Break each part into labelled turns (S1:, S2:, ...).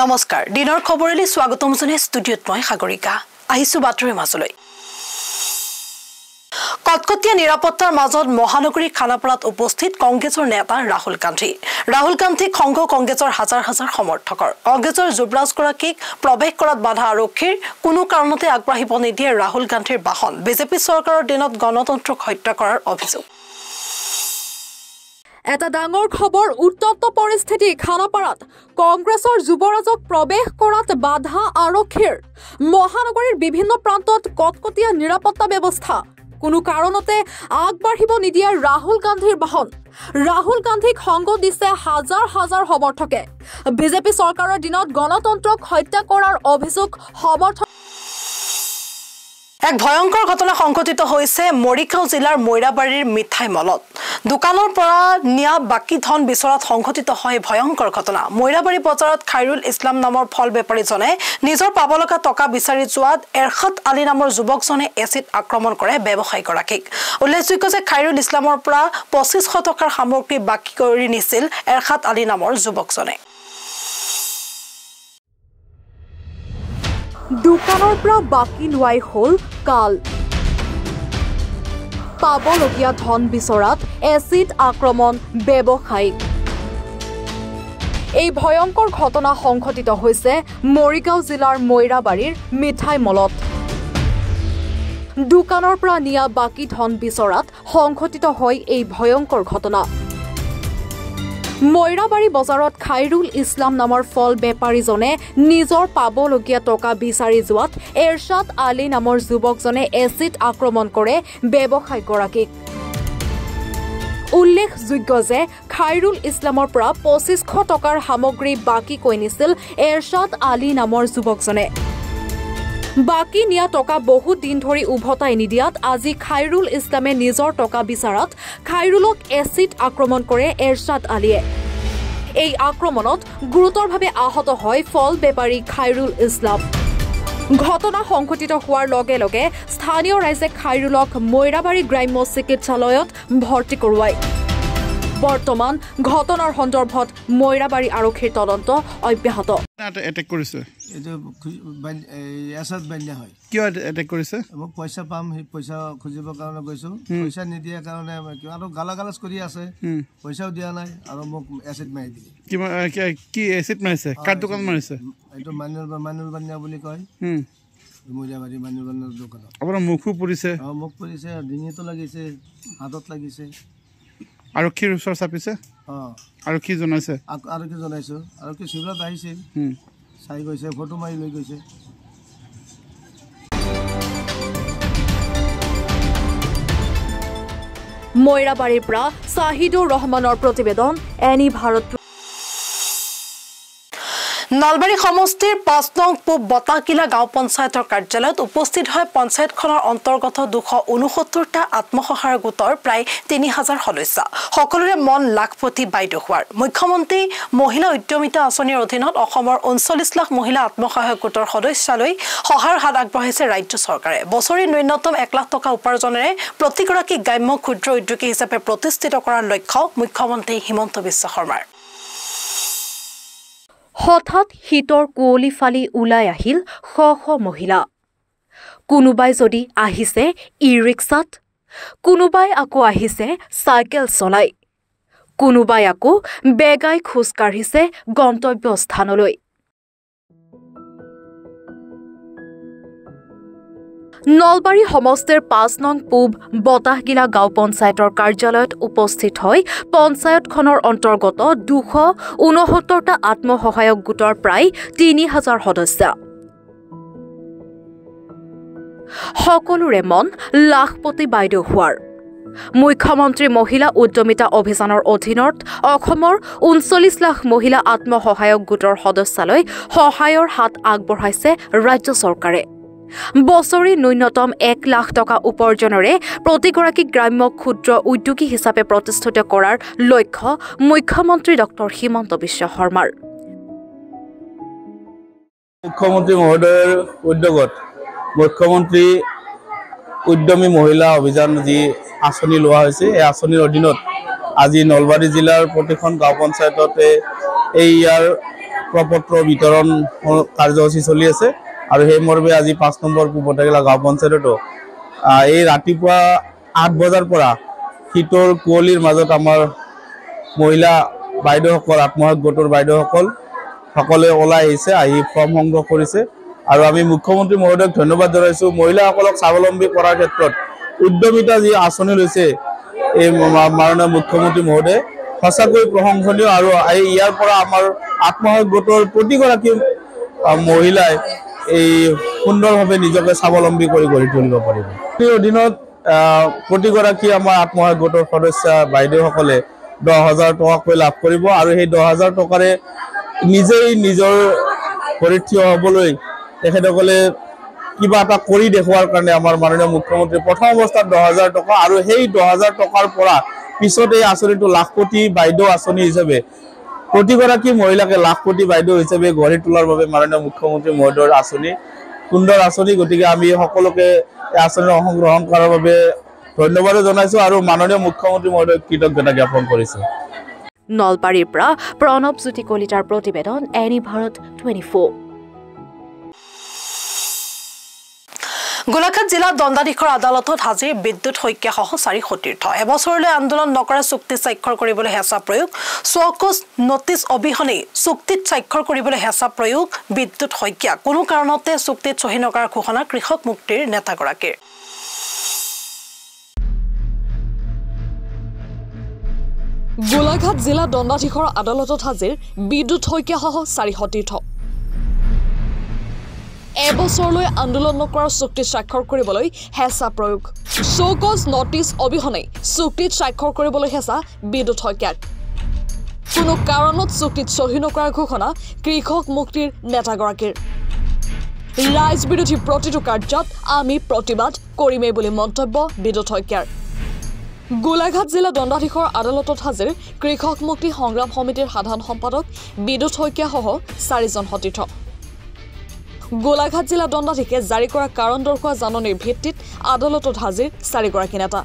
S1: নমস্কাৰ দিনৰ খবৰলৈ স্বাগতম জনাই ষ্টুডিঅ'ত মই সাগৰিকা আহিছো বাতৰিৰ মাজলৈ কটকটীয়া নিৰাপত্তাৰ মাজত মহানগৰী খানাপাৰাত উপস্থিত কংগ্ৰেছৰ নেতা ৰাহুল গান্ধী সংঘ কংগ্ৰেছৰ হাজাৰ হাজাৰ সমৰ্থকৰ কংগ্ৰেছৰ যুৱৰাজ গৰাকীক প্ৰৱেশ কৰাত বাধা আৰক্ষীৰ কোনো কাৰণতে আগবাঢ়িব নিদিয়ে ৰাহুল গান্ধীৰ বাহন বিজেপি চৰকাৰৰ দিনত গণতন্ত্ৰক হত্যা কৰাৰ অভিযোগ
S2: এটা ডাঙৰ খবৰ উত্তপ্ত পৰিস্থিতি খানাপাৰাত কংগ্ৰেছৰ যুৱৰাজক প্ৰৱেশ কৰাত বাধা আৰক্ষীৰ মহানগৰীৰ বিভিন্ন প্ৰান্তত কটকটীয়া নিৰাপত্তা ব্যৱস্থা কোনো কাৰণতে আগবাঢ়িব নিদিয়ে ৰাহুল গান্ধীৰ বাহন ৰাহুল গান্ধীক সংগ দিছে হাজাৰ হাজাৰ সমৰ্থকে বিজেপি চৰকাৰৰ দিনত গণতন্ত্ৰক হত্যা কৰাৰ অভিযোগ সমৰ্থক
S1: এক ভয়ংকৰ ঘটনা সংঘটিত হৈছে মৰিগাঁও জিলাৰ মৈৰাবাৰীৰ মিঠাই মলত দোকানৰ পৰা নিয়া বাকি ধন বিচৰাত সংঘটিত হয় ভয়ংকৰ ঘটনা মৈৰাবাৰী বজাৰত খাইৰুল ইছলাম নামৰ ফল বেপাৰীজনে নিজৰ পাবলকা টকা বিচাৰি যোৱাত এৰখাত আলী নামৰ যুৱকজনে এচিড আক্ৰমণ কৰে ব্যৱসায়ী গৰাকীক উল্লেখযোগ্য যে খাইৰুল ইছলামৰ পৰা 2500 টকাৰ সামগ্ৰী বাকি কৰি নিছিল এৰখাত আলী নামৰ যুৱকজনে
S2: দোকানৰ পৰা বাকি লোৱাই হল কাল পাবলগীয়া ধন বিচৰাত এচিড আক্ৰমণ ব্যৱসায়ীক এই ভয়ংকৰ ঘটনা সংঘটিত হৈছে মৰিগাঁও জিলাৰ মৈৰাবাৰীৰ মিঠাই মলত দোকানৰ পৰা নিয়া বাকি ধন বিচৰাত সংঘটিত হয় এই ভয়ংকৰ ঘটনা মৈৰাবাৰী বজাৰত খাইৰুল ইছলাম নামৰ ফল বেপাৰীজনে নিজৰ পাবলগীয়া টকা বিচাৰি যোৱাত এৰশাদ আলী নামৰ যুৱকজনে এচিড আক্ৰমণ কৰে ব্যৱসায়ী গৰাকীক উল্লেখযোগ্য যে খাইৰুল ইছলামৰ পৰা 2500 টকাৰ সামগ্ৰী বাকি কৈ নিছিল এৰশাদ আলী নামৰ যুৱকজনে বাকি নিয়া টকা বহুত দিন ধৰি উভতাই নিদিয়াত আজি খাইৰুল ইছলামে নিজৰ টকা বিচাৰাত খাইৰুলক এচিড আক্ৰমণ কৰে এৰশাদ আলীয়ে এই আক্ৰমণত গুৰুতৰভাৱে আহত হয় ফল বেপাৰী খাইৰুল ইছলাম ঘটনা সংঘটিত হোৱাৰ লগে লগে স্থানীয় ৰাইজে খাইৰুলক মৈৰাবাৰী গ্ৰাম্য চিকিৎসালয়ত ভৰ্তি কৰোৱায় বৰ্তমান ঘটনাৰ সন্দৰ্ভত মৈৰাবাৰী আৰক্ষীৰ তদন্ত অব্যাহত
S3: এটেক কৰিছে
S4: এটো এসাদ বান্যা হয়
S3: কিয় এটেক কৰিছে
S4: মোক পইচা পাম হে পইচা খুজিবৰ কাৰণে গৈছো পইচা নিদিয়া কাৰণে আৰু গালাগালাজ কৰি আছে পইচাও দিয়া নাই আৰু মোক এচিড মাৰি দিলে
S3: কি এচিড মাৰিছে কাৰ দোকান মাৰিছে
S4: এইটো মানুল বান্যা বুলি কয় মৈৰাবাৰী মানুল বান্যাৰ দোকান
S3: আপোনাৰ মুখো পৰিছে
S4: মুখ পৰিছে ডিঙিতো লাগিছে হাতত লাগিছে
S3: আৰক্ষীৰ ওচৰ চাপিছে আৰু কি জনাইছে
S4: আৰু কি জনাইছো আৰু কি শিবিৰত আহিছে চাই গৈছে ফটো মাৰি লৈ গৈছে
S2: মৈৰাবাৰীৰ পৰা শাহিদুৰ ৰহমানৰ প্ৰতিবেদন এনি ভাৰত
S1: নলবাৰী সমষ্টিৰ 5 নং পূব বতাকিলা গাঁও পঞ্চায়তৰ কাৰ্যালয়ত উপস্থিত হয় পঞ্চায়তখনৰ অন্তৰ্গত 269টা আত্মসহায়ক গোটৰ প্ৰায় 3000 সদস্য সকলোৰে মন লাখপতি বাইদেউ হোৱাৰ মুখ্যমন্ত্ৰী মহিলা উদ্যমিতা আঁচনিৰ অধীনত অসমৰ 39 লাখ মহিলা আত্মসহায়ক গোটৰ সদস্যলৈ সহায়ৰ হাত আগবঢ়াইছে ৰাজ্য চৰকাৰে বছৰি ন্যূনতম 1 লাখ টকা উপাৰ্জনেৰে প্ৰতিগৰাকী গ্ৰাম্য ক্ষুদ্ৰ উদ্যোগী হিচাপে প্ৰতিষ্ঠিত কৰাৰ লক্ষ্য মুখ্যমন্ত্ৰী হিমন্ত বিশ্ব শৰ্মাৰ
S2: হঠাৎ শীতৰ কুঁৱলী ফালি ওলাই আহিল শ শ মহিলা কোনোবাই যদি আহিছে ই-ৰিক্সাত কোনোবাই আকৌ আহিছে চাইকেল চলাই কোনোবাই আকৌ বেগাই খোজ কাঢ়িছে গন্তব্য স্থানলৈ নলবাৰী সমষ্টিৰ 5 নং পূব বতাহগিলা গাঁও পঞ্চায়তৰ কাৰ্যালয়ত উপস্থিত হৈ পঞ্চায়তখনৰ অন্তৰ্গত 269টা আত্মসহায়ক গোটৰ প্ৰায় 3000 সদস্য সকলোৰে মন লাখপতি বাইদেউ হোৱাৰ মুখ্যমন্ত্ৰী মহিলা উদ্যমিতা অভিযানৰ অধীনত অসমৰ 39 লাখ মহিলা আত্মসহায়ক গোটৰ সদস্যলৈ সহায়ৰ হাত আগবঢ়াইছে ৰাজ্য চৰকাৰে বছৰি ন্যূনতম 1 লাখ টকা উপাৰ্জনেৰে প্ৰতিগৰাকী গ্ৰাম্য ক্ষুদ্ৰ উদ্যোগী হিচাপে প্ৰতিষ্ঠিত কৰাৰ লক্ষ্য মুখ্যমন্ত্ৰী ডক্টৰ হিমন্ত বিশ্ব শৰ্মাৰ
S5: মুখ্যমন্ত্ৰী মহোদয়ৰ উদ্যোগত মুখ্যমন্ত্ৰী উদ্যমী মহিলা অভিযান যি আঁচনি লোৱা হৈছে এই আঁচনিৰ অধীনত আজি নলবাৰী জিলাৰ প্ৰতিখন গাঁও পঞ্চায়ততে এই ইয়াৰ প্ৰপত্ৰ বিতৰণ কাৰ্যসূচী চলি আছে আৰু সেই মৰ্মে আজি 5 নম্বৰ পূব বটাকিলা গাঁও পঞ্চায়ততো এই ৰাতিপুৱা 8 বজাৰ পৰা শীতৰ কুঁৱলীৰ মাজত আমাৰ মহিলা বাইদেউসকল আত্মসহায়ক গোটৰ বাইদেউসকল সকলে ওলাই আহিছে আহি ফৰ্ম সংগ্ৰহ কৰিছে আৰু আমি মুখ্যমন্ত্ৰী মহোদয়ক ধন্যবাদ জনাইছো মহিলাসকলক স্বাৱলম্বী কৰাৰ ক্ষেত্ৰত উদ্যমিতা যি আঁচনি লৈছে এই মাননীয় মুখ্যমন্ত্ৰী মহোদয় সঁচাকৈ প্ৰশংসনীয় আৰু ইয়াৰ পৰা আমাৰ আত্মসহায়ক গোটৰ প্ৰতিগৰাকী মহিলাই এই সুন্দৰভাৱে নিজকে স্বাৱলম্বী কৰি গঢ়ি তুলিব পাৰিব এই অধীনত প্ৰতিগৰাকী আমাৰ আত্মসহায়ক গোটৰ সদস্য বাইদেউসকলে 10,000 টকাকৈ লাভ কৰিব আৰু সেই 10,000 টকাৰে নিজেই নিজৰ ভৰিত থিয় হ'বলৈ তেখেতসকলে কিবা এটা কৰি দেখুৱাৰ কাৰণে আমাৰ মাননীয় মুখ্যমন্ত্ৰী প্ৰথম অৱস্থাত 10,000 টকা আৰু সেই 10,000 টকাৰ পৰা পিছত এই আঁচনিটো লাখপতি বাইদেউ আঁচনি হিচাপে প্ৰতিগৰাকী মহিলাকে লাখপতি বাইদেউ হিচাপে গঢ়ি তোলাৰ বাবে মাননীয় মুখ্যমন্ত্ৰী মহোদয়ৰ আঁচনি সুন্দৰ আঁচনি গতিকে আমি সকলোকে এই আঁচনিৰ অংশগ্ৰহণ কৰাৰ বাবে ধন্যবাদ জনাইছো আৰু মাননীয় মুখ্যমন্ত্ৰী মহোদয়ক কৃতজ্ঞতা জ্ঞাপন কৰিছো
S2: নলবাৰীৰ পৰা প্ৰণৱজ্যোতি কলিতাৰ প্ৰতিবেদন এনি ভাৰত 24
S1: গোলাঘাট জিলা দণ্ডাধীশৰ আদালতত হাজিৰ বিদ্যুৎ শইকীয়াসহ 4 সতীৰ্থ এবছৰলৈ আন্দোলন নকৰা চুক্তি স্বাক্ষৰ কৰিবলৈ হেঁচা প্ৰয়োগ চকজ নটিচ অবিহনে চুক্তিত স্বাক্ষৰ কৰিবলৈ হেঁচা প্ৰয়োগ বিদ্যুৎ শইকীয়া কোনো কাৰণতে চুক্তিত চহী নকৰাৰ ঘোষণা কৃষক মুক্তিৰ নেতাগৰাকীৰ
S2: গোলাঘাট জিলা দণ্ডাধীশৰ আদালতত হাজিৰ বিদ্যুৎ শইকীয়াসহ 4 সতীৰ্থ এবছৰলৈ আন্দোলন নকৰাৰ চুক্তিত স্বাক্ষৰ কৰিবলৈ হেঁচা প্ৰয়োগ চৌকজ নটিচ অবিহনে চুক্তিত স্বাক্ষৰ কৰিবলৈ হেঁচা বিদ্যুৎ শইকীয়াক কোনো কাৰণত চুক্তিত চহী নকৰাৰ ঘোষণা কৃষক মুক্তিৰ নেতাগৰাকীৰ ৰাইজ বিৰোধী প্ৰতিটো কাৰ্যত আমি প্ৰতিবাদ কৰিমেই বুলি মন্তব্য বিদ্যুৎ শইকীয়াৰ গোলাঘাট জিলা দণ্ডাধীশৰ আদালতত হাজিৰ কৃষক মুক্তি সংগ্ৰাম সমিতিৰ সাধাৰণ সম্পাদক বিদ্যুৎ শইকীয়াসহ 4জন সতীৰ্থ গোলাঘাট জিলা দণ্ডাধীশে জাৰি কৰা কাৰণ দৰ্শোৱা জাননীৰ ভিত্তিত আদালতত হাজিৰ 4গৰাকী নেতা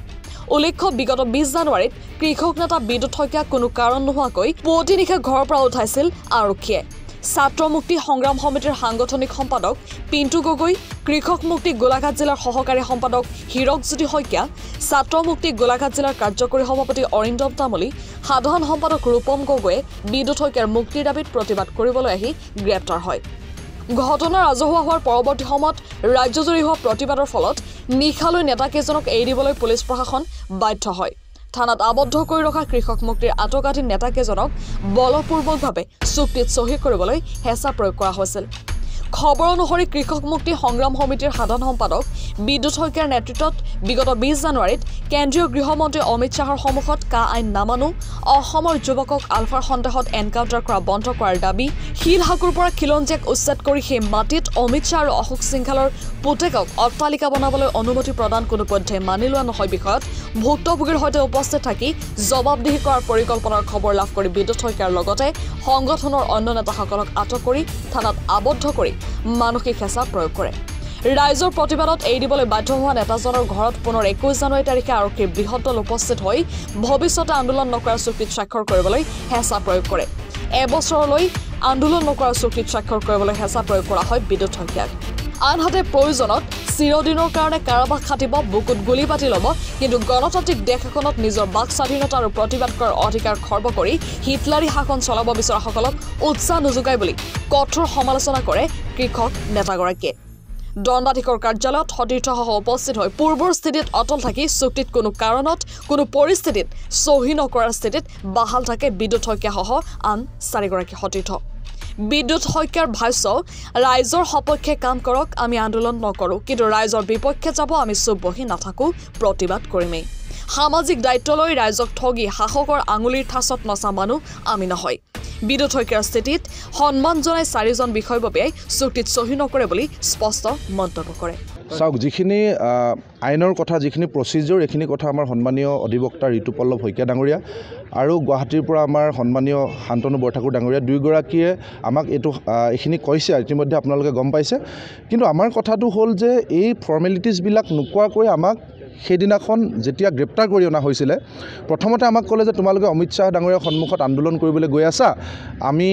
S2: উল্লেখ্য বিগত 20 জানুৱাৰীত কৃষক নেতা বিদ্যুৎ শইকীয়া কোনো কাৰণ নোহোৱাকৈ পুৱতি নিশা ঘৰৰ পৰা উঠাইছিল আৰক্ষীয়ে ছাত্ৰ মুক্তি সংগ্ৰাম সমিতিৰ সাংগঠনিক সম্পাদক পিণ্টু গগৈ কৃষক মুক্তি গোলাঘাট জিলাৰ সহকাৰী সম্পাদক হিৰকজ্যোতি শইকীয়া ছাত্ৰ মুক্তি গোলাঘাট জিলাৰ কাৰ্যকৰী সভাপতি অৰিন্দম তামুলী সাধাৰণ সম্পাদক ৰূপম গগৈয়ে বিদ্যুৎ শইকীয়াৰ মুক্তিৰ দাবীত প্ৰতিবাদ কৰিবলৈ আহি গ্ৰেপ্তাৰ হয় ঘটনা ৰাজহুৱা হোৱাৰ পৰৱৰ্তী সময়ত ৰাজ্যজুৰি হোৱা প্ৰতিবাদৰ ফলত নিশালৈ নেতাকেইজনক এৰি দিবলৈ পুলিচ প্ৰশাসন বাধ্য হয় থানাত আবদ্ধ কৰি ৰখা কৃষক মুক্তিৰ আটকাধীন নেতাকেইজনক বলপূৰ্বকভাৱে চুক্তিত চহী কৰিবলৈ হেঁচা প্ৰয়োগ কৰা হৈছিল খবৰ অনুসৰি কৃষক মুক্তি সংগ্ৰাম সমিতিৰ সাধাৰণ সম্পাদক বিদ্যুৎ শইকীয়াৰ নেতৃত্বত বিগত 20 জানুৱাৰীত কেন্দ্ৰীয় গৃহমন্ত্ৰী অমিত শ্বাহৰ সন্মুখত কা আইন নামানো অসমৰ যুৱকক আলফাৰ সন্দেহত এনকাউণ্টাৰ কৰা বন্ধ কৰাৰ দাবী শিলহাকুৰ পৰা খিলঞ্জীয়াক উচ্ছেদ কৰি সেই মাটিত অমিত শ্বাহ আৰু অশোক সিংঘালৰ পুতেকক অট্টালিকা বনাবলৈ অনুমতি প্ৰদান কোনোপধ্যে মানি লোৱা নহয় বিষয়ত ভুক্তভোগীৰ সৈতে উপস্থিত থাকি জবাবদিহি কৰাৰ পৰিকল্পনাৰ খবৰ লাভ কৰি বিদ্যুৎ শইকীয়াৰ লগতে সংগঠনৰ অন্য নেতাসকলক আটক কৰি থানাত আবদ্ধ কৰি মানসিক হেঁচা প্ৰয়োগ কৰে ৰাইজৰ প্ৰতিবাদত এৰি দিবলৈ বাধ্য হোৱা নেতাজনৰ ঘৰত পুনৰ 21 জানুৱাৰী তাৰিখে আৰক্ষীৰ বৃহৎ দল উপস্থিত হৈ ভৱিষ্যতে আন্দোলন নকৰাৰ চুক্তিত স্বাক্ষৰ কৰিবলৈ হেঁচা প্ৰয়োগ কৰে এবছৰলৈ আন্দোলন নকৰাৰ চুক্তিত স্বাক্ষৰ কৰিবলৈ হেঁচা প্ৰয়োগ কৰা হয় বিদ্যুৎ শইকীয়াক আনহাতে প্ৰয়োজনত চিৰদিনৰ কাৰণে কাৰাবাস খাটিব বুকুত গুলী পাতি ল'ব কিন্তু গণতান্ত্ৰিক দেশ এখনত নিজৰ বাক স্বাধীনতা আৰু প্ৰতিবাদ কৰাৰ অধিকাৰ খৰ্ব কৰি হিটলাৰী শাসন চলাব বিচৰাসকলক উৎসাহ নোযোগায় বুলি কঠোৰ সমালোচনা কৰে কৃষক নেতাগৰাকীয়ে দণ্ডাধীশৰ কাৰ্যালয়ত সতীৰ্থসহ উপস্থিত হৈ পূৰ্বৰ স্থিতিত অটল থাকি চুক্তিত কোনো কাৰণত কোনো পৰিস্থিতিত চহী নকৰাৰ স্থিতিত বাহাল থাকে বিদ্যুৎ শইকীয়াসহ আন 4গৰাকী সতীৰ্থ বিদ্যুৎ শইকীয়াৰ ভাষ্য ৰাইজৰ সপক্ষে কাম কৰক আমি আন্দোলন নকৰোঁ কিন্তু ৰাইজৰ বিপক্ষে যাব আমি চুপ বহি নাথাকোঁ প্ৰতিবাদ কৰিমেই সামাজিক দায়িত্ব লৈ ৰাইজক ঠগি শাসকৰ আঙুলিৰ ঠাচত নচা মানুহ আমি নহয় বিদ্যুৎ শইকীয়াৰ স্থিতিত সন্মান জনাই 4জন বিষয়ববীয়াই চুক্তিত চহী নকৰে বুলি স্পষ্ট মন্তব্য কৰে
S6: চাওক যিখিনি আইনৰ কথা যিখিনি প্ৰচিডিউৰ এইখিনি কথা আমাৰ সন্মানীয় অধিবক্তা ঋতুপল্লৱ শইকীয়া ডাঙৰীয়া আৰু গুৱাহাটীৰ পৰা আমাৰ সন্মানীয় শান্তনু বৰঠাকুৰ ডাঙৰীয়া দুয়োগৰাকীয়ে আমাক এইখিনি কৈছে ইতিমধ্যে আপোনালোকে গম পাইছে কিন্তু আমাৰ কথাটো হ'ল যে এই ফৰ্মেলিটিজবিলাক নোকোৱাকৈ আমাক সেইদিনাখন যেতিয়া গ্ৰেপ্তাৰ কৰি অনা হৈছিলে প্ৰথমতে আমাক ক'লে যে তোমালোকে অমিত শ্বাহ ডাঙৰীয়াৰ সন্মুখত আন্দোলন কৰিবলৈ গৈ আছা আমি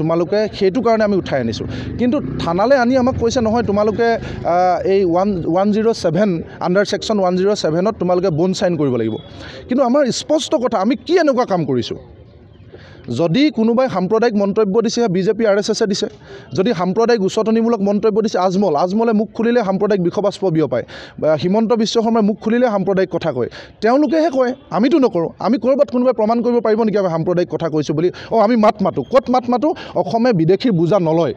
S6: তোমালোকে সেইটো কাৰণে আমি উঠাই আনিছোঁ কিন্তু থানালৈ আনি আমাক কৈছে নহয় তোমালোকে এই 107 আণ্ডাৰ ছেকশ্যন 107ত তোমালোকে বণ্ড চাইন কৰিব লাগিব কিন্তু আমাৰ স্পষ্ট কথা আমি কি এনেকুৱা কাম কৰিছোঁ যদি কোনোবাই সাম্প্ৰদায়িক মন্তব্য দিছে বিজেপি RSSে দিছে যদি সাম্প্ৰদায়িক উচতনিমূলক মন্তব্য দিছে আজমলে মুখ খুলিলে সাম্প্ৰদায়িক বিষবাস্প বিয়পায় হিমন্ত বিশ্ব শৰ্মাই মুখ খুলিলে সাম্প্ৰদায়িক কথা কয় তেওঁলোকেহে কয় আমিতো নকৰোঁ আমি ক'ৰবাত কোনোবাই প্ৰমাণ কৰিব পাৰিব নেকি আমি সাম্প্ৰদায়িক কথা কৈছোঁ বুলি আমি মাত মাতোঁ ক'ত মাত মাতোঁ অসমে বিদেশীৰ বুজা নলয়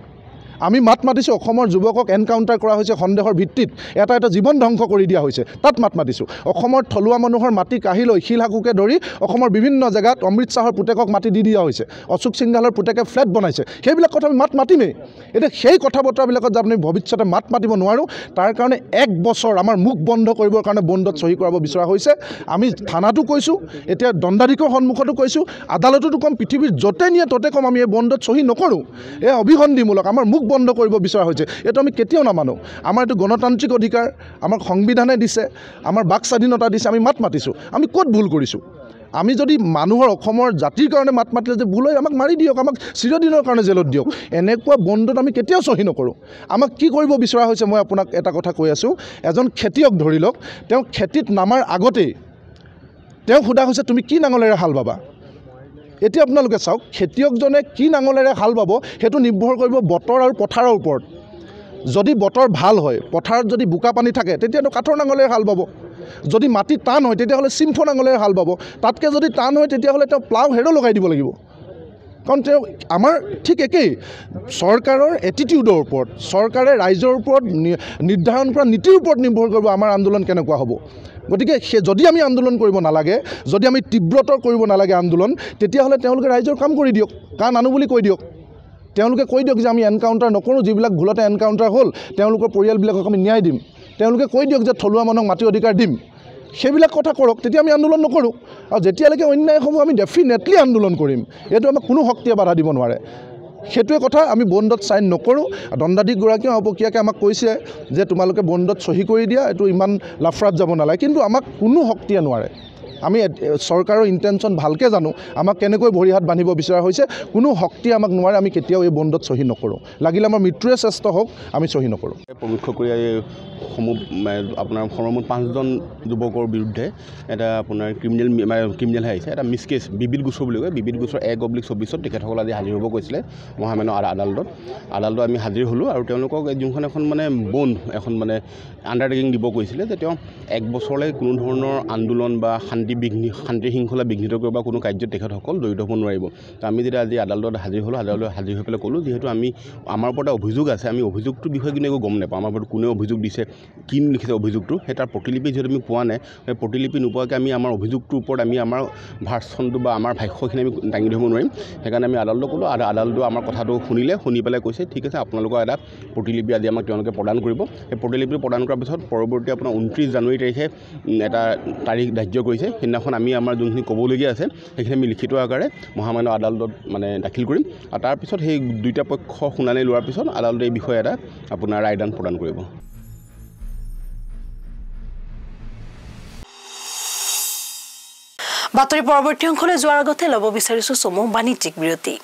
S6: আমি মাত মাতিছোঁ অসমৰ যুৱকক এনকাউণ্টাৰ কৰা হৈছে সন্দেহৰ ভিত্তিত এটা জীৱন ধ্বংস কৰি দিয়া হৈছে তাত মাত মাতিছোঁ অসমৰ থলুৱা মানুহৰ মাটি কাঢ়ি লৈ শিলহাকুকে ধৰি অসমৰ বিভিন্ন জেগাত অমৃত শ্বাহৰ পুতেকক মাটি দি দিয়া হৈছে অশোক সিংহালৰ পুতেকে ফ্লেট বনাইছে সেইবিলাক কথা আমি মাত মাতিমেই এতিয়া সেই কথা বতৰাবিলাকত আমি ভৱিষ্যতে মাত মাতিব নোৱাৰোঁ তাৰ কাৰণে 1 বছৰ আমাৰ মুখ বন্ধ কৰিবৰ কাৰণে বণ্ডত চহী কৰাব বিচৰা হৈছে আমি থানাতো কৈছোঁ এতিয়া দণ্ডাধীশৰ সন্মুখতো কৈছোঁ আদালততো কম পৃথিৱীৰ য'তে নিয়ে ত'তে কম আমি এই বণ্ডত চহী নকৰোঁ এই অভিসন্ধিমূলক আমাৰ মুখ বন্ধ কৰিব বিচৰা হৈছে এইটো আমি কেতিয়াও নামানো আমাৰ এইটো গণতান্ত্ৰিক অধিকাৰ আমাৰ সংবিধানে দিছে আমাৰ বাক স্বাধীনতা দিছে আমি মাত মাতিছোঁ আমি ক'ত ভুল কৰিছোঁ আমি যদি মানুহৰ অসমৰ জাতিৰ কাৰণে মাত মাতিলে যে ভুল হয় আমাক মাৰি দিয়ক আমাক চিৰদিনৰ কাৰণে জেলত দিয়ক এনেকুৱা বণ্ডত আমি কেতিয়াও চহী নকৰোঁ আমাক কি কৰিব বিচৰা হৈছে মই আপোনাক এটা কথা কৈ আছোঁ এজন খেতিয়ক ধৰি লওক তেওঁ খেতিত নামাৰ আগতেই তেওঁ সোধা হৈছে তুমি কি নাঙলেৰে হাল বাবা এতিয়া আপোনালোকে চাওক খেতিয়কজনে কি নাঙলেৰে হাল বাব সেইটো নিৰ্ভৰ কৰিব বতৰ আৰু পথাৰৰ ওপৰত যদি বতৰ ভাল হয় পথাৰত যদি বোকা পানী থাকে তেতিয়াতো কাঠৰ নাঙলেৰে হাল বাব যদি মাটি টান হয় তেতিয়াহ'লে চিম্ফ নাঙলেৰে হাল বাব তাতকৈ যদি টান হয় তেতিয়াহ'লে তেওঁ প্লাউ হেৰো লগাই দিব লাগিব কাৰণ তেওঁ আমাৰ ঠিক একেই চৰকাৰৰ এটিটিউডৰ ওপৰত চৰকাৰে ৰাইজৰ ওপৰত নিৰ্ধাৰণ কৰা নীতিৰ ওপৰত নিৰ্ভৰ কৰিব আমাৰ আন্দোলন কেনেকুৱা হ'ব গতিকে যদি আমি আন্দোলন কৰিব নালাগে যদি আমি তীব্ৰতৰ কৰিব নালাগে আন্দোলন তেতিয়াহ'লে তেওঁলোকে ৰাইজৰ কাম কৰি দিয়ক কাণ আনো বুলি কৈ দিয়ক তেওঁলোকে কৈ দিয়ক যে আমি এনকাউণ্টাৰ নকৰোঁ যিবিলাক ভুলতে এনকাউণ্টাৰ হ'ল তেওঁলোকৰ পৰিয়ালবিলাকক আমি ন্যায় দিম তেওঁলোকে কৈ দিয়ক যে থলুৱা মানুহক মাটি অধিকাৰ দিম সেইবিলাক কথা কৰক তেতিয়া আমি আন্দোলন নকৰোঁ আৰু যেতিয়ালৈকে অন্যায়সমূহ আমি ডেফিনেটলি আন্দোলন কৰিম এইটো আমাক কোনো শক্তিয়ে বাধা দিব নোৱাৰে সেইটোৱে কথা আমি বণ্ডত চাইন নকৰোঁ দণ্ডাধীশগৰাকীয়ে অপকীয়াকৈ আমাক কৈছে যে তোমালোকে বণ্ডত চহী কৰি দিয়া এইটো ইমান লাফৰাত যাব নালাগে কিন্তু আমাক কোনো শক্তিয়ে নোৱাৰে আমি চৰকাৰৰ ইণ্টেনশ্যন ভালকৈ জানো আমাক কেনেকৈ ভৰি হাত বান্ধিব বিচৰা হৈছে কোনো শক্তিয়ে আমাক নোৱাৰে আমি কেতিয়াও এই বণ্ডত চহী নকৰোঁ লাগিলে আমাৰ মৃত্যুৰে শ্ৰেষ্ঠ হওক আমি চহী নকৰোঁ
S7: পৰোক্ষ কৰি সমূহ আপোনাৰ সৰ্বমুঠ 5জন যুৱকৰ বিৰুদ্ধে এটা আপোনাৰ ক্ৰিমিনেল আহিছে এটা মিছ কেছ বিবিধ গোচৰ বুলি কয় বিবিধ গোচৰ 1/24 তেখেতসকল আজি হাজিৰ হ'ব কৈছিলে মহামান্য আদালতত আমি হাজিৰ হ'লোঁ আৰু তেওঁলোকক যোনখন এখন মানে বণ্ড এখন মানে আণ্ডাৰটেকিং দিব কৈছিলে যে তেওঁ 1 বছৰলৈ কোনো ধৰণৰ আন্দোলন বা শান্তি শৃংখলা বিঘ্নিত কৰিব বা কোনো কাৰ্যত তেখেতসকল জড়িত হ'ব নোৱাৰিব তো আমি যেতিয়া আজি আদালতত হাজিৰ হ'লোঁ আদালতত হাজিৰ হৈ পেলাই ক'লোঁ যিহেতু আমাৰ ওপৰত অভিযোগ আছে আমি অভিযোগটোৰ বিষয়ে কিন্তু একো গম নাপাওঁ আমাৰ ওপৰত কোনে অভিযোগ দিছে কি লিখিছে অভিযোগটো সেই তাৰ প্ৰতিলিপি যিহেতু আমি পোৱা নাই সেই প্ৰতিলিপি নোপোৱাকৈ আমি আমাৰ অভিযোগটোৰ ওপৰত আমি আমাৰ ভাৰ্চনটো বা আমাৰ ভাষ্যখিনি আমি দাঙি ধৰিব নোৱাৰিম সেইকাৰণে আমি আদালতত ক'লোঁ আৰু আদালতে আমাৰ কথাটো শুনি পেলাই কৈছে ঠিক আছে আপোনালোকৰ এটা প্ৰতিলিপি আজি আমাক তেওঁলোকে প্ৰদান কৰিব সেই প্ৰতিলিপি প্ৰদান কৰাৰ পিছত পৰৱৰ্তী আপোনাৰ 29 জানুৱাৰী তাৰিখে এটা তাৰিখ ধাৰ্য কৰিছে সেইদিনাখন আমি আমাৰ যোনখিনি ক'বলগীয়া আছে সেইখিনি আমি লিখিত আকাৰে মহামান্য আদালতত মানে দাখিল কৰিম আৰু তাৰপিছত সেই দুইটা পক্ষ শুনানি লোৱাৰ পিছত আদালতে এই বিষয়ে এটা আপোনাৰ ৰায়দান প্ৰদান কৰিব
S1: বাতৰি পৰৱৰ্তী অংশলৈ যোৱাৰ আগতে ল'ব বিচাৰিছোঁ চমু বাণিজ্যিক বিৰতি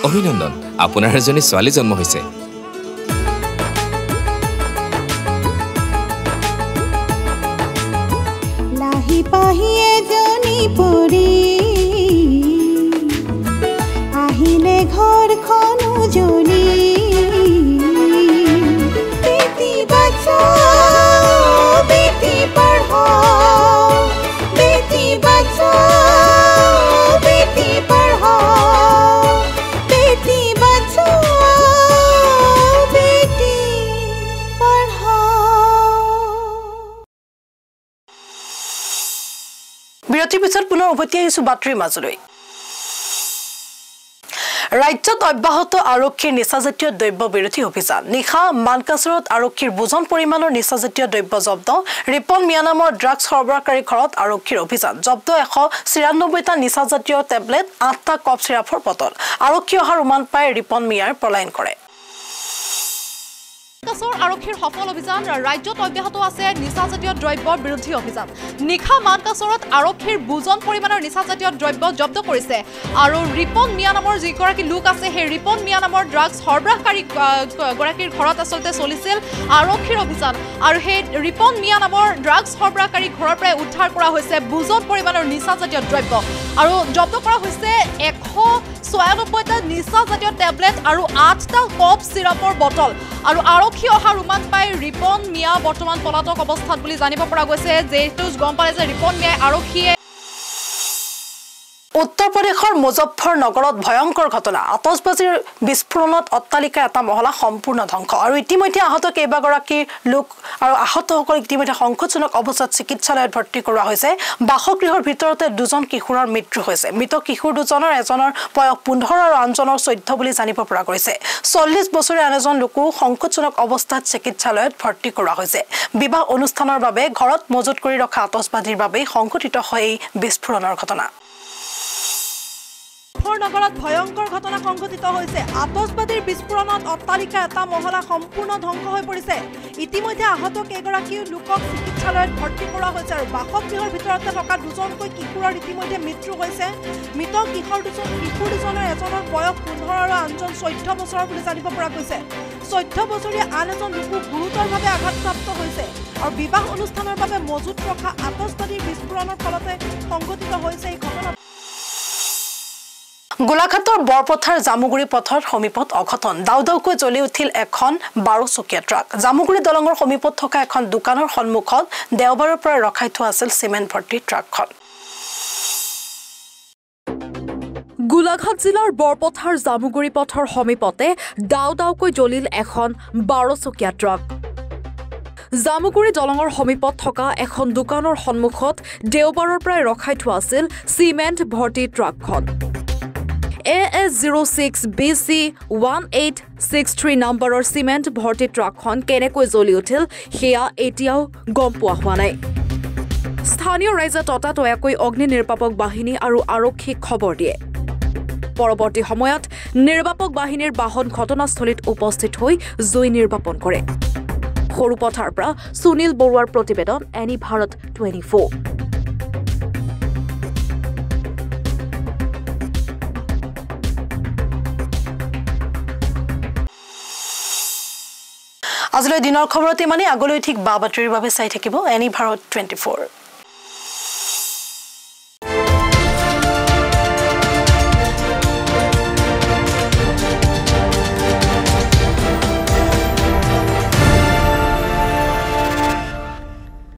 S8: অভিনন্দন আপোনাৰ এজনী ছোৱালী জন্ম হৈছে
S9: লাহি পাহি এজনী পৰি আহিলে ঘৰখন উজলি বেটি বচাও বেটি পঢ়াও বেটি বচাও বেটি পঢ়াও বেটি বচাও
S1: বিৰতিৰ পিছত পুনৰ উভতি আহিছো বাতৰিৰ মাজলৈ ৰাজ্যত অব্যাহত আৰক্ষীৰ নিচাজাতীয় দ্ৰব্য বিৰোধী অভিযান নিশা মানকাছৰত আৰক্ষীৰ বুজন পৰিমাণৰ নিচাজাতীয় দ্ৰব্য জব্দ ৰিপন মিয়া নামৰ ড্ৰাগছ সৰবৰাহকাৰী ঘৰত আৰক্ষীৰ অভিযান জব্দ 194টা নিচাজাতীয় টেবলেট 8টা কফ চিৰাপৰ বটল আৰক্ষী অহাৰ উমান পাই ৰিপন মিয়াৰ পলায়ন কৰে
S2: মানকাছৰ আৰক্ষীৰ সফল অভিযান ৰাজ্যত অব্যাহত আছে নিচাজাতীয় দ্ৰব্যৰ বিৰোধী অভিযান নিশা মানকাছৰত আৰক্ষীৰ বুজন পৰিমাণৰ নিচাজাতীয় দ্ৰব্য জব্দ কৰিছে আৰু ৰিপন মিয়া নামৰ যিগৰাকী লোক আছে সেই ৰিপন মিয়া নামৰ ড্ৰাগছ সৰবৰাহকাৰী গৰাকীৰ ঘৰত আচলতে চলিছিল আৰক্ষীৰ অভিযান আৰু সেই ৰিপন মিয়া নামৰ ড্ৰাগছ সৰবৰাহকাৰী ঘৰৰ পৰা উদ্ধাৰ কৰা হৈছে বুজন পৰিমাণৰ নিচাজাতীয় দ্ৰব্য আৰু জব্দ কৰা হৈছে 196টা নিচাজাতীয় টেবলেট আৰু 8টা কফ চিৰাপৰ বটল আৰু আৰক্ষী অহাৰ উমান পাই ৰিপন মিয়া বৰ্তমান পলাতক অৱস্থাত বুলি জানিব পৰা গৈছে যেটো গম পালে যে ৰিপন মিয়া আৰক্ষীয়ে
S1: উত্তৰ প্ৰদেশৰ মুজফ্ফৰনগৰত ভয়ংকৰ ঘটনা আতচবাজিৰ বিস্ফোৰণত অট্টালিকা এটা মহলা সম্পূৰ্ণ ধ্বংস আৰু ইতিমধ্যে আহত কেইবাগৰাকী লোক আৰু আহতসকল ইতিমধ্যে সংকটজনক অৱস্থাত চিকিৎসালয়ত ভৰ্তি কৰোৱা হৈছে বাসগৃহৰ ভিতৰতে দুজন কিশোৰৰ মৃত্যু হৈছে মৃত কিশোৰ দুজনৰ এজনৰ বয়স 15 আৰু আনজনৰ 14 বুলি জানিব পৰা গৈছে 40 বছৰীয়া আনজন লোকো সংকটজনক অৱস্থাত চিকিৎসালয়ত ভৰ্তি কৰোৱা হৈছে বিবাহ অনুষ্ঠানৰ বাবে ঘৰত মজুত কৰি ৰখা আতচবাজিৰ বাবে সংঘটিত হয় এই বিস্ফোৰণৰ ঘটনা
S10: মুজফ্ফৰনগৰত ভয়ংকৰ ঘটনা সংঘটিত হৈছে আতচবাজিৰ বিস্ফোৰণত অট্টালিকা এটা মহলা সম্পূৰ্ণ ধ্বংস হৈ পৰিছে ইতিমধ্যে আহত কেইগৰাকী লোকক চিকিৎসালয়ত ভৰ্তি কৰা হৈছে আৰু বাসগৃহৰ ভিতৰতে থকা দুজনকৈ কিশোৰৰ ইতিমধ্যে মৃত্যু হৈছে মৃত কিশোৰ দুজনৰ এজনৰ বয়স 15 আৰু আনজন 14 বছৰৰ বুলি জানিব পৰা গৈছে 14 বছৰীয়া আন এজন লোকো গুৰুতৰভাৱে আঘাতপ্ৰাপ্ত হৈছে আৰু বিবাহ অনুষ্ঠানৰ বাবে মজুত ৰখা আতচবাজিৰ বিস্ফোৰণৰ ফলতে সংঘটিত হৈছে এই ঘটনা
S1: গোলাঘাটৰ বৰপথাৰ জামুগুৰি পথৰ সমীপত অঘটন দাউদাউকৈ জ্বলি উঠিল এখন 12 চকীয়া ট্ৰাক জামুগুৰি দলঙৰ সমীপত থকা এখন দোকানৰ সন্মুখত দেওবাৰৰ পৰা ৰখাই থোৱা আছিল সিমেন্ট ভৰ্তি ট্ৰাকখন
S2: গোলাঘাট জিলাৰ বৰপথাৰ জামুগুৰি পথৰ সমীপতে দাউদাউকৈ জ্বলিল এখন 12 চকীয়া ট্ৰাক জামুগুৰি দলঙৰ সমীপত থকা এখন দোকানৰ সন্মুখত দেওবাৰৰ পৰা ৰখাই থোৱা আছিল সিমেন্ট ভৰ্তি ট্ৰাকখন AS06BC 1863 নম্বৰৰ সিমেন্ট ভৰ্তি ট্ৰাকখন কেনেকৈ জ্বলি উঠিল সেয়া এতিয়াও গম পোৱা হোৱা নাই স্থানীয় ৰাইজে ততাতৈয়াকৈ অগ্নি নিৰ্বাপক বাহিনী আৰু আৰক্ষীক খবৰ দিয়ে পৰৱৰ্তী সময়ত নিৰ্বাপক বাহিনীৰ বাহন ঘটনাস্থলীত উপস্থিত হৈ জুই নিৰ্বাপন কৰে সৰুপথাৰ পৰা সুনীল বৰুৱাৰ প্ৰতিবেদন এনি ভাৰত 24
S1: আজিলৈ দিনৰ খবৰত ইমানেই আগলৈ ঠিক বাতৰিৰ বাবে চাই থাকিব এনি ভাৰত 24